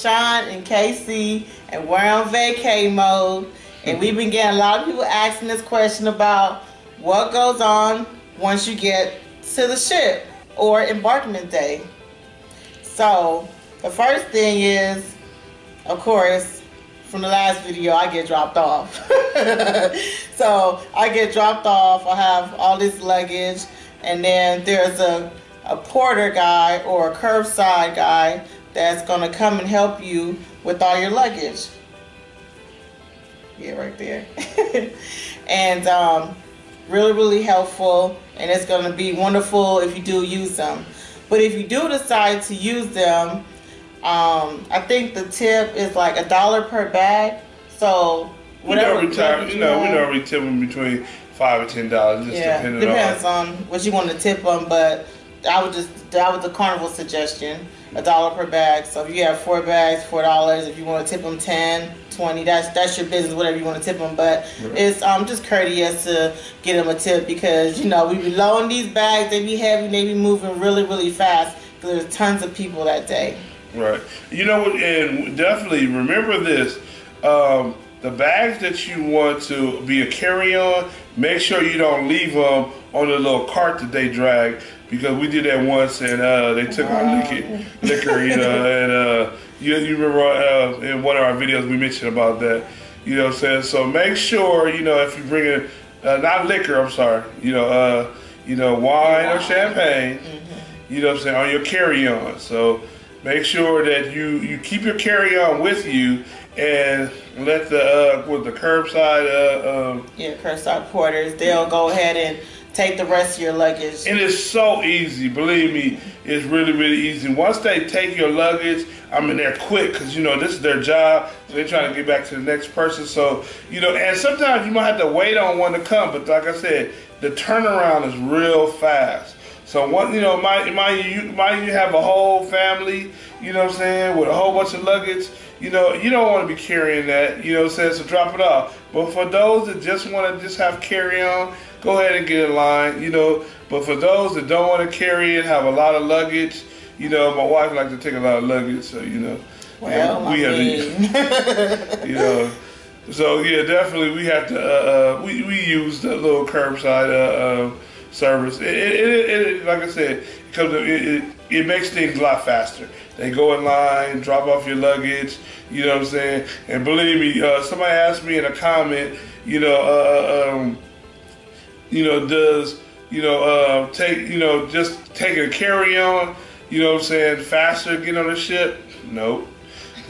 Shawn and KC, and we're on vacay mode. And we've been getting a lot of people asking this question about what goes on once you get to the ship or embarkment day. So the first thing is, of course, from the last video, I get dropped off. So I get dropped off. I have all this luggage, and then there's a porter guy or a curbside guy that's gonna come and help you with all your luggage. Yeah, right there. And really helpful, and it's going to be wonderful if you do use them. But if you do decide to use them, I think the tip is like $1 per bag. So whatever. We normally tip them between $5 and $10. Just depends on what you want to tip them. But that was the Carnival suggestion. $1 per bag. So if you have 4 bags, $4. If you want to tip them 10, 20, that's your business, whatever you want to tip them. But it's just courteous to get them a tip, because we be loading these bags, they be heavy, they be moving really fast, because there's tons of people that day. Right. You know what, and definitely remember this, the bags that you want to be a carry-on, make sure you don't leave them on the little cart that they drag, because we did that once, and they took our liquor, and you remember in one of our videos we mentioned about that, you know what I'm saying? So make sure, if you bring in, not liquor, I'm sorry, wine or champagne, you know what I'm saying, on your carry-on. So make sure that you keep your carry-on with you, and let the curbside curbside porters, they'll go ahead and take the rest of your luggage. And it's so easy, believe me, it's really easy. Once they take your luggage, they're quick, because this is their job, so they're trying to get back to the next person. So and sometimes you might have to wait on one to come, but like I said, the turnaround is real fast. So one, might you have a whole family, what I'm saying, with a whole bunch of luggage, you don't want to be carrying that, what I'm saying, so drop it off. But for those that just want to have carry on, go ahead and get in line, But for those that don't want to carry it, have a lot of luggage, my wife likes to take a lot of luggage, so well, we have to, So yeah, definitely we have to. We use the little curbside service. It like I said, it makes things a lot faster. They go in line, drop off your luggage. You know what I'm saying? And believe me, somebody asked me in a comment, just taking a carry-on, what I'm saying, faster get on the ship? Nope.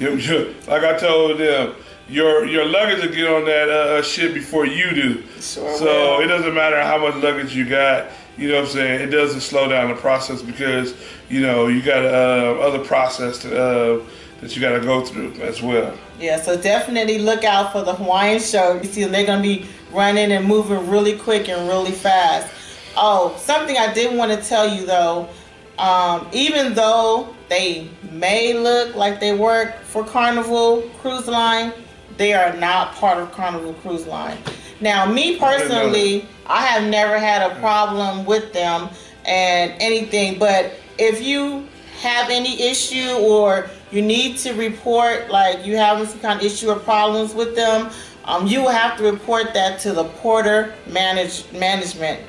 Like I told them, your luggage will get on that ship before you do. Sure so will. It doesn't matter how much luggage you got, what I'm saying, it doesn't slow down the process, because, you got other process that you got to go through as well. Yeah, so definitely look out for the Hawaiian show. You see, they're going to be running and moving really quick and really fast. Oh, something I did want to tell you though, even though they may look like they work for Carnival Cruise Line, they are not part of Carnival Cruise Line. Now, me personally, I have never had a problem with them and anything, but if you have any issue or you need to report, like you having some kind of issue or problems with them, you will have to report that to the porter management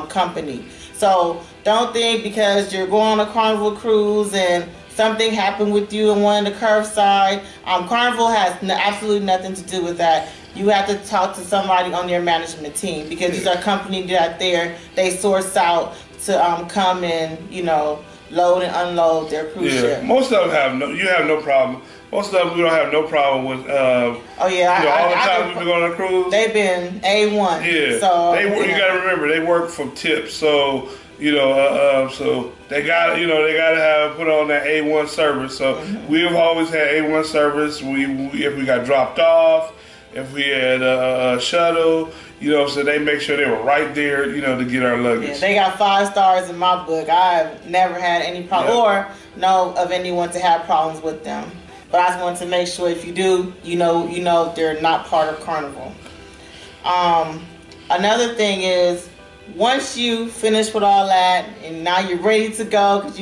company. So don't think because you're going on a Carnival cruise and something happened with you in one of the curbside. Carnival has absolutely nothing to do with that. You have to talk to somebody on their management team, because these are companies that they source out to come and load and unload their cruise ship. Most of them you have no problem. Most of them we don't have no problem with. Oh yeah, all the time we've been going on a cruise, they've been A1. Yeah, so you got to remember they work from tips, so so they got they got to have put on that A1 service. So we have always had A1 service. If we got dropped off, if we had a shuttle, so they make sure they were right there, to get our luggage. Yeah, they got 5 stars in my book. I've never had any problem or know of anyone to have problems with them. But I just wanted to make sure if you do, you know they're not part of Carnival. Another thing is, once you finish with all that and now you're ready to go, because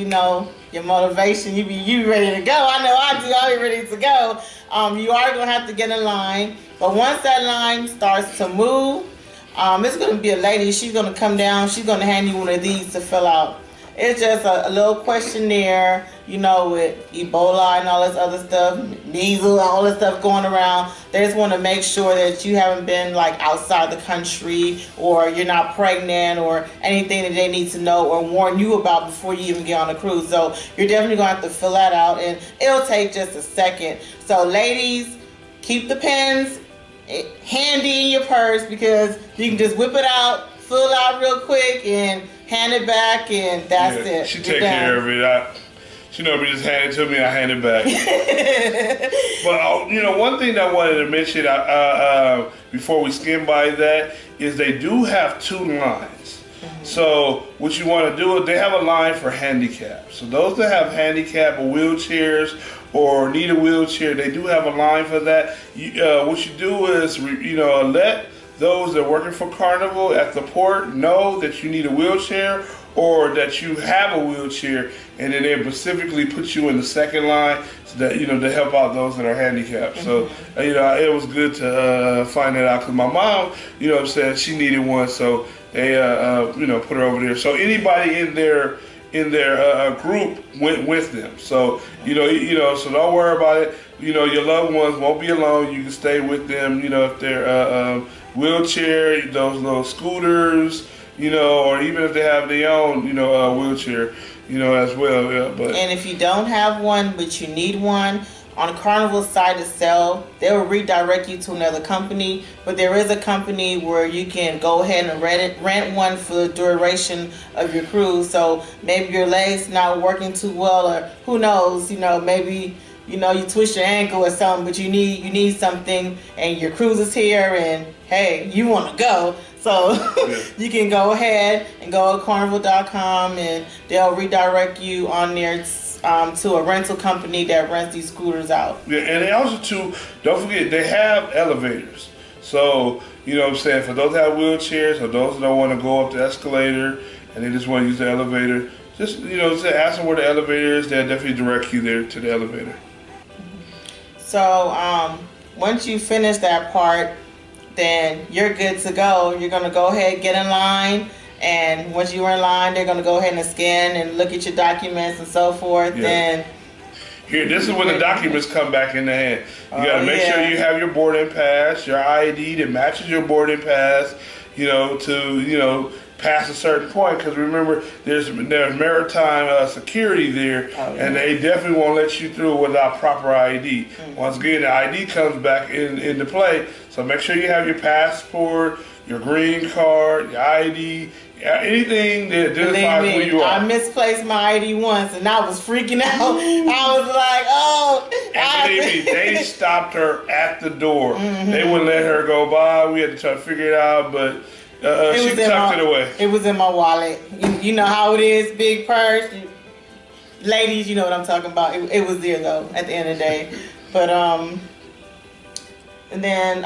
your motivation. You ready to go. I know I do. I'll be ready to go. You are going to have to get in line. But once that line starts to move, it's going to be a lady. She's going to come down. She's going to hand you one of these to fill out. It's just a little questionnaire, you know, with Ebola and all this other stuff, measles, all this stuff going around. They just want to make sure that you haven't been like outside the country, or you're not pregnant, or anything that they need to know or warn you about before you even get on the cruise. So you're definitely going to have to fill that out, and it'll take just a second. So ladies, keep the pens handy in your purse, because you can just whip it out, fill it out real quick, and hand it back, and that's it. She take care of it. She normally just hand it to me, I hand it back. But you know, one thing that I wanted to mention before we skim by that is they do have 2 lines. So what you want to do is they have a line for handicap. So those that have handicap or wheelchairs or need a wheelchair, they do have a line for that. What you do is, you know, let those that are working for Carnival at the port know that you need a wheelchair or that you have a wheelchair, and then they specifically put you in the second line so that, you know, to help out those that are handicapped. So, you know, it was good to find that out, because my mom, you know what I'm saying, she needed one, so they, you know, put her over there. So anybody in their group went with them. So, you know, so don't worry about it. You know, your loved ones won't be alone. You can stay with them, you know, if they're wheelchair, those little scooters, you know, or even if they have their own, you know, wheelchair, you know, as well. Yeah, but. And if you don't have one, but you need one, on Carnival's site itself, they will redirect you to another company. But there is a company where you can go ahead and rent one for the duration of your cruise. So maybe your leg's not working too well, or who knows, you know, maybe, you know, you twist your ankle or something, but you need something, and your cruise is here, and hey, you want to go. So you can go ahead and go to carnival.com, and they'll redirect you on there to a rental company that rents these scooters out. Yeah, and they also, too, don't forget, they have elevators. So, you know what I'm saying, for those that have wheelchairs, or those that don't want to go up the escalator and they just want to use the elevator, just, you know, just ask them where the elevator is. They'll definitely direct you there to the elevator. So once you finish that part, then you're good to go. You're going to go ahead, get in line, and once you're in line, they're going to go ahead and scan and look at your documents and so forth. Yeah. Then here, this is when the documents come back in the hand. You got to make sure you have your boarding pass, your ID that matches your boarding pass, you know, to, you know, past a certain point, because remember, there's maritime security there, and they definitely won't let you through without proper ID. Once again, the ID comes back into play, so make sure you have your passport, your green card, your ID, anything that identifies who you are. I misplaced my ID once, and I was freaking out. I was like, oh. And believe me, they stopped her at the door. They wouldn't let her go by. We had to try to figure it out, but she tucked it away. It was in my wallet. You know how it is, big purse. Ladies, you know what I'm talking about. It was there, though, at the end of the day. But, and then,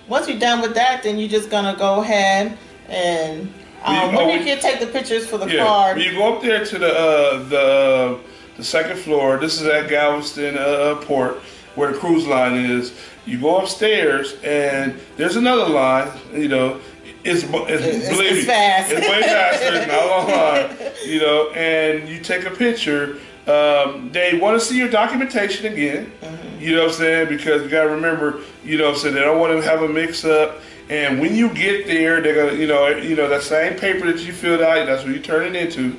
once you're done with that, then you're just going to go ahead and, when you can take the pictures for the card. You go up there to the second floor. This is at Galveston port, where the cruise line is. You go upstairs, and there's another line, you know. It's fast. It's way faster. It's not a long line, you know. And you take a picture. They want to see your documentation again. You know what I'm saying? Because you got to remember, you know what I'm saying, they don't want to have a mix-up. And when you get there, they're gonna, you know, that same paper that you filled out, that's what you turn it into.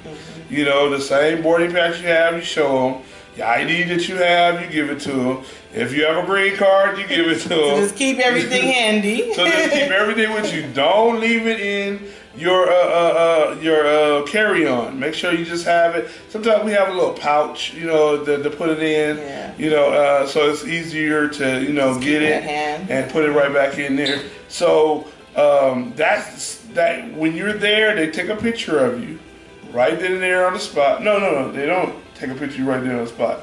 You know, the same boarding pass you have, you show them. Your ID that you have, you give it to them. If you have a green card, you give it to them. So just keep everything handy. So just keep everything with you. Don't leave it in your carry-on. Make sure you just have it. Sometimes we have a little pouch, you know, to put it in. Yeah. You know, so it's easier to, you know, get it and put it right back in there. So that when you're there, they take a picture of you right then and there on the spot. No, they don't take a picture of you right there on the spot.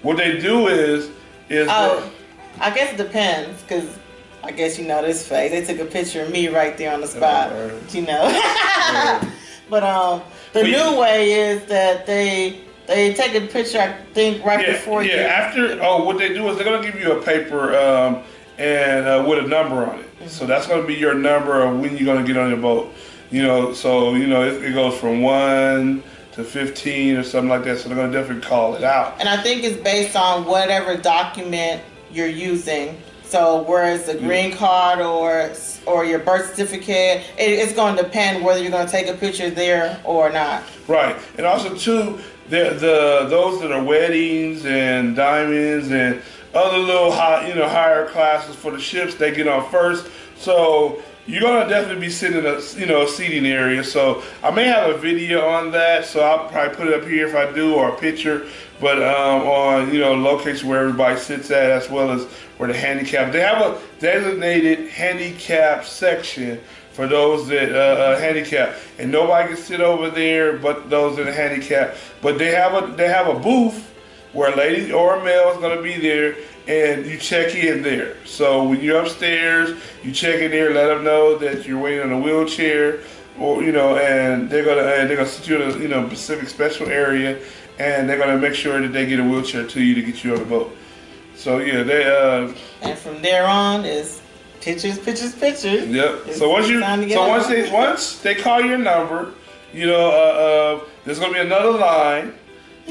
What they do is I guess it depends, because I guess you know this face. They took a picture of me right there on the spot, you know. But the new way is that they They take a picture, I think, right before you. Yeah, after, what they do is they're going to give you a paper and with a number on it. So that's going to be your number of when you're going to get on your boat. So, it goes from 1 to 15 or something like that. So they're going to definitely call it out. And I think it's based on whatever document you're using. So whereas the green card or your birth certificate, it's going to depend whether you're going to take a picture there or not. Right. And also, too, those that are weddings and diamonds and other little higher classes for the ships, they get on first. So you're gonna definitely be sitting in a seating area. So I may have a video on that. So I'll probably put it up here if I do, or a picture. But on location where everybody sits at, as well as where the handicap. They have a designated handicap section for those that handicap, and nobody can sit over there but those in the handicap. But they have a booth where a lady or a male is going to be there, and you check in there. So when you're upstairs, you check in there, let them know that you're waiting on a wheelchair, or and they're gonna sit you in a Pacific special area, and they're gonna make sure that they get a wheelchair to you to get you on the boat. So yeah, they and from there on is pictures. Yep. So once they call your number, there's gonna be another line. I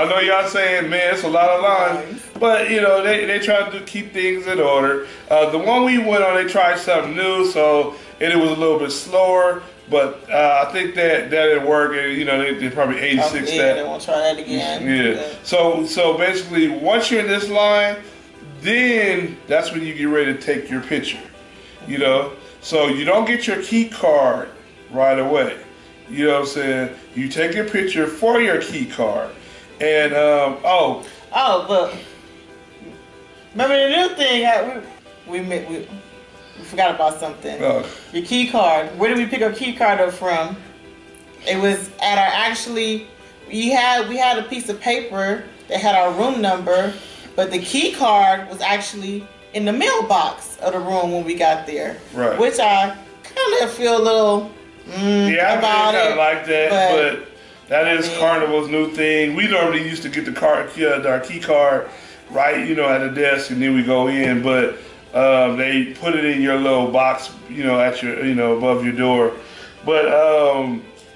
know y'all saying, man, it's a lot of lines, but they try to keep things in order. The one we went on, they tried something new, and it was a little bit slower, but I think that didn't work. And they probably 86 that. They won't try that again. Yeah. So basically, once you're in this line, then that's when you get ready to take your picture. So you don't get your key card right away. You know what I'm saying? You take a picture for your key card. And, but remember the new thing? We forgot about something. Your key card. Where did we pick our key card up from? It was at we had a piece of paper that had our room number, but the key card was actually in the mailbox of the room when we got there. Right. Which I kind of feel a little... I kind of like that, but that is Carnival's new thing. We normally used to get our key card right, at the desk, and then we go in. But they put it in your little box, at your, above your door. But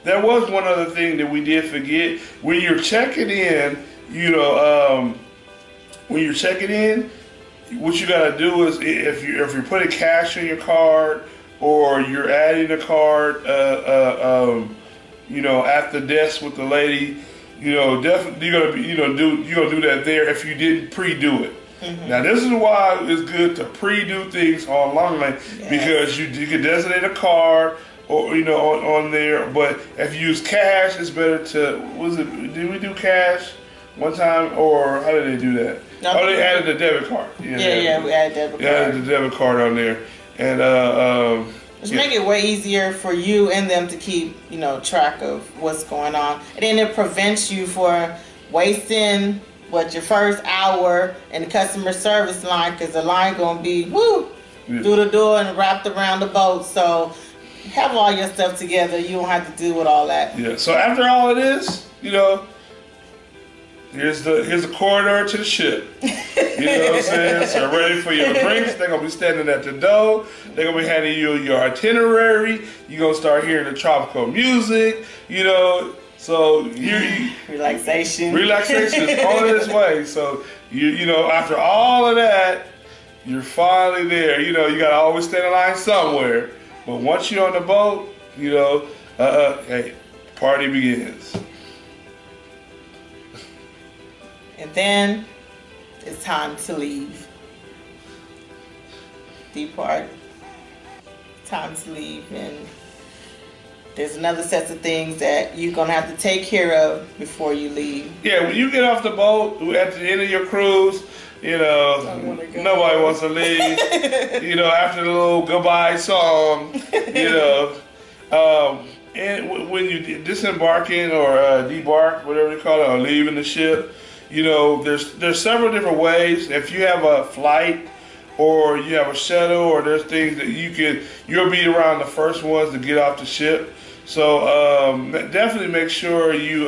there was one other thing that we did forget. When you're checking in, what you gotta do is if you're putting cash in your card, or you're adding a card, at the desk with the lady, definitely you're gonna do that there if you didn't pre-do it. Mm-hmm. Now this is why it's good to pre-do things online, because you can designate a card or on there. But if you use cash, it's better to. Did we do cash one time, or how did they do that? No, they added the debit card. We added debit card. They added the debit card on there. And which make it way easier for you and them to keep, track of what's going on. And then it prevents you for wasting your first hour in the customer service line, because the line gonna be through the door and wrapped around the boat. So have all your stuff together. You don't have to deal with all that. Yeah. So after all of this, here's the corridor to the ship. You know what I'm saying? So ready for your drinks. They're going to be standing at the door. They're going to be handing you your itinerary. You're going to start hearing the tropical music, So relaxation is on its way. So, after all of that, you're finally there. You got to always stand in line somewhere. But once you're on the boat, hey, party begins. And then it's time to leave. Depart. Time to leave. And there's another set of things that you're going to have to take care of before you leave. Yeah, when you get off the boat at the end of your cruise, nobody wants to leave. After the little goodbye song, and when you disembarking or debark, whatever you call it, or leaving the ship, there's several different ways. If you have a flight or you have a shuttle, or there's things that you'll be around the first ones to get off the ship. So definitely make sure you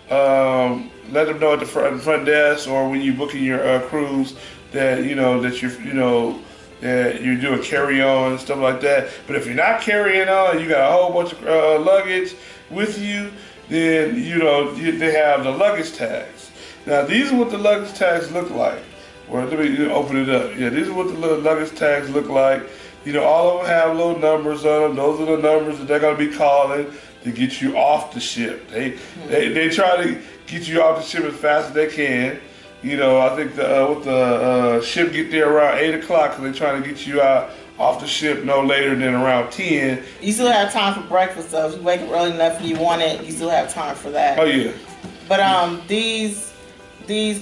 let them know at the front desk, or when you're booking your cruise, that that you're doing carry-on and stuff like that. But if you're not carrying on, you got a whole bunch of luggage with you, then they have the luggage tags. Now these are what the luggage tags look like. Well, let me open it up. Yeah, these are what the luggage tags look like. All of them have little numbers on them. Those are the numbers that they're going to be calling to get you off the ship. They try to get you off the ship as fast as they can. I think the ship get there around 8 o'clock, because they're trying to get you out off the ship no later than around 10. You still have time for breakfast, though. If you wake up early enough and you want it, you still have time for that. Oh yeah. But these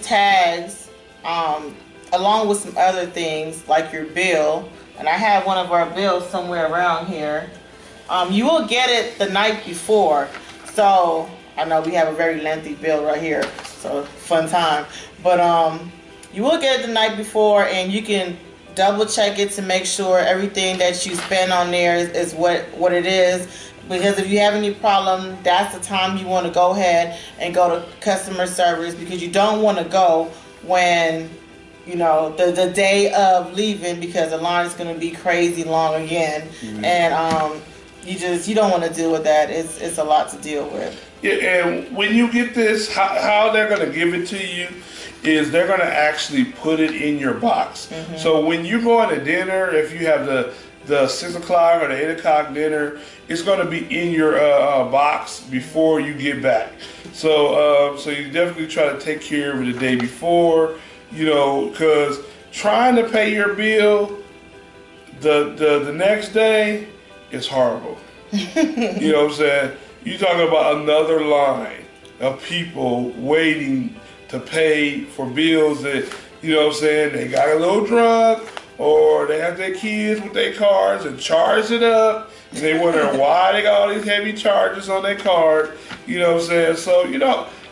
tags, along with some other things like your bill, and I have one of our bills somewhere around here. You will get it the night before. So I know we have a very lengthy bill right here, so fun time. But you will get it the night before, and you can double check it to make sure everything that you spend on there is what it is. Because if you have any problem, that's the time you want to go ahead and go to customer service, because you don't want to go when the day of leaving, because the line is going to be crazy long again. And you don't want to deal with that. It's a lot to deal with. Yeah, and when you get this, how they're going to give it to you is they're going to actually put it in your box. So when you go to dinner, if you have the 6 o'clock or the 8 o'clock dinner, it's going to be in your box before you get back. So you definitely try to take care of it the day before, because trying to pay your bill the next day is horrible. You know what I'm saying? You're talking about another line of people waiting to pay for bills that, they got a little drunk, or they have their kids with their cards and charge it up, and they wonder why they got all these heavy charges on their card. So,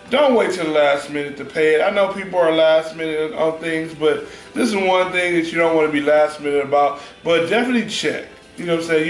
don't wait till the last minute to pay it. I know people are last minute on things, but this is one thing that you don't want to be last minute about. But definitely check. You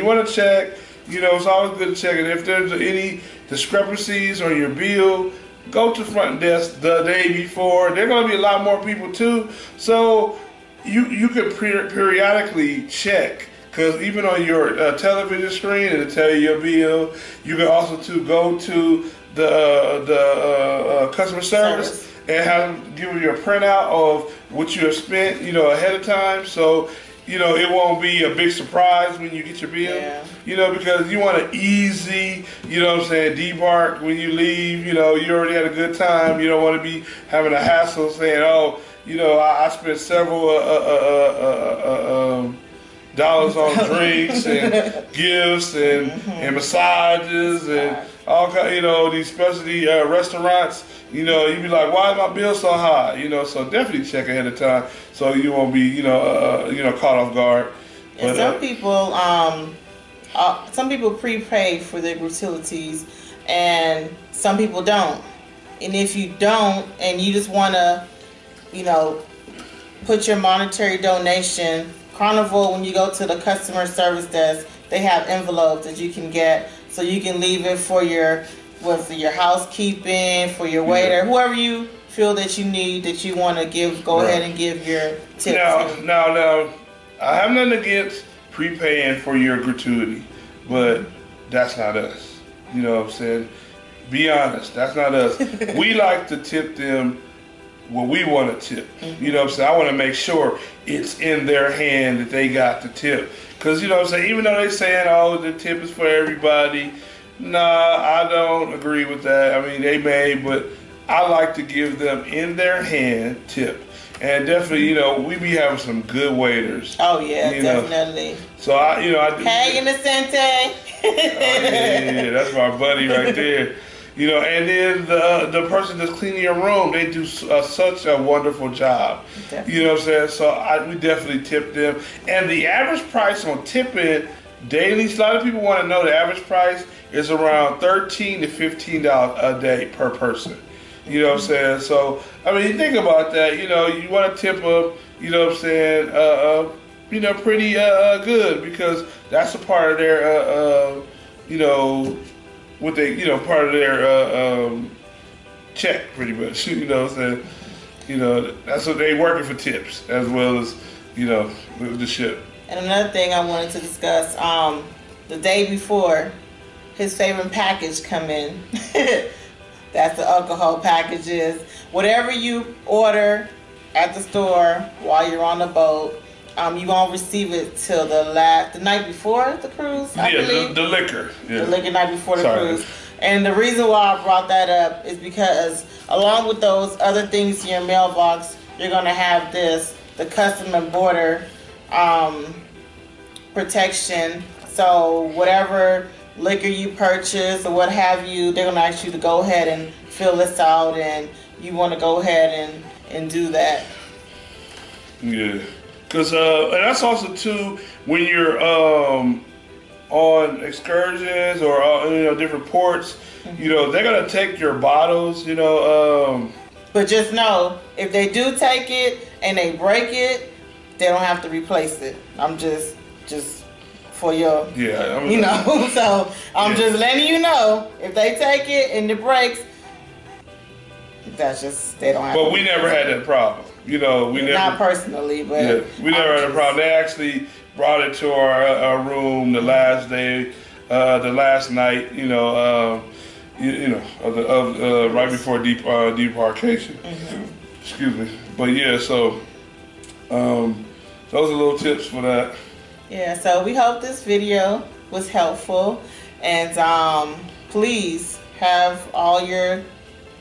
want to check. It's always good to check. And if there's any discrepancies on your bill, go to front desk the day before. There are going to be a lot more people too. So you can periodically check, because even on your television screen, it'll tell you your bill. You can also go to the customer service and have them give you a printout of what you have spent, ahead of time. So it won't be a big surprise when you get your bill. Because you want an easy, debark when you leave. You already had a good time. You don't want to be having a hassle saying, oh, I spent several dollars on drinks and gifts and massages and all kind, these specialty restaurants. You'd be like, why is my bill so high? So definitely check ahead of time so you won't be, caught off guard. And some people prepay for their gratuities, and some people don't. And if you don't, and you just want to, put your monetary donation, Carnival, when you go to the customer service desk, they have envelopes that you can get, so you can leave it for your housekeeping, for your waiter, whoever you feel that you need, that you want to give. Go ahead and give your tip. Now, I have nothing against prepaying for your gratuity, but that's not us. You know what I'm saying? Be honest, that's not us. We like to tip them what we want to tip. You know what I'm saying? I want to make sure it's in their hand that they got the tip. Because, you know what I'm saying, even though they're saying, oh, the tip is for everybody, nah, I don't agree with that. I mean, they may, but I like to give them in their hand tip. And definitely, we be having some good waiters. Oh, yeah, definitely. So, I Hey, Innocente. Oh, yeah, that's my buddy right there. And then the person that's cleaning your room, they do such a wonderful job. Definitely. You know what I'm saying? So we definitely tip them. And the average price on tipping daily, a lot of people want to know the average price is around $13 to $15 a day per person. You know what I'm saying? So, I mean, you think about that, you want to tip them, you know what I'm saying, pretty good, because that's a part of their you know, what they, you know, part of their check, pretty much. You know what I'm saying? You know, that's what they working for, tips, as well as, you know, the ship. And another thing I wanted to discuss, the day before, his favorite package come in. That's the alcohol packages. Whatever you order at the store while you're on the boat, you won't receive it till the night before the cruise, I believe. The liquor. Yeah. The liquor night before the cruise. And the reason why I brought that up is because along with those other things in your mailbox, you're going to have the Custom and Border protection. So whatever liquor you purchase or what have you, they're going to ask you to go ahead and fill this out, and you want to go ahead and do that. Yeah. Because and that's also too, when you're on excursions or you know, different ports, you know, they're gonna take your bottles, you know. But just know, if they do take it and they break it, they don't have to replace it. I'm just for your, you know. So I'm just letting you know, if they take it and it breaks, that's just, they don't have. But we never had that problem. You know, we never. Not personally, but yeah, we never had a problem. They actually brought it to our room the last day, the last night. You know, you know, right before debarkation. Excuse me. But yeah, so those are little tips for that. Yeah. So we hope this video was helpful, and please have all your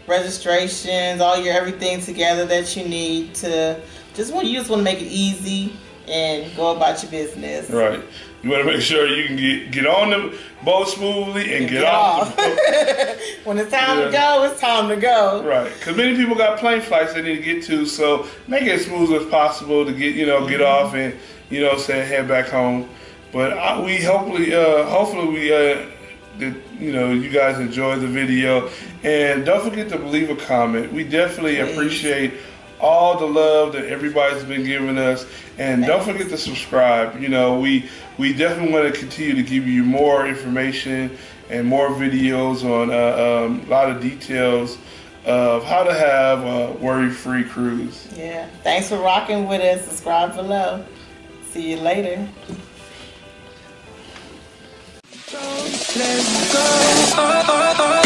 registrations, all your everything together that you need to you just want to make it easy and go about your business. Right. You want to make sure you can get on the boat smoothly and get off. The boat. When it's time to go, it's time to go. Right. Because many people got plane flights they need to get to, so make it as smooth as possible to get, you know, get off and, you know, say head back home. But we hopefully that, you know, you guys enjoy the video, and don't forget to leave a comment. We definitely appreciate all the love that everybody's been giving us, and don't forget to subscribe. You know, we definitely want to continue to give you more information and more videos on a lot of details of how to have a worry-free cruise. Yeah, thanks for rocking with us. Subscribe below. See you later. Let's go.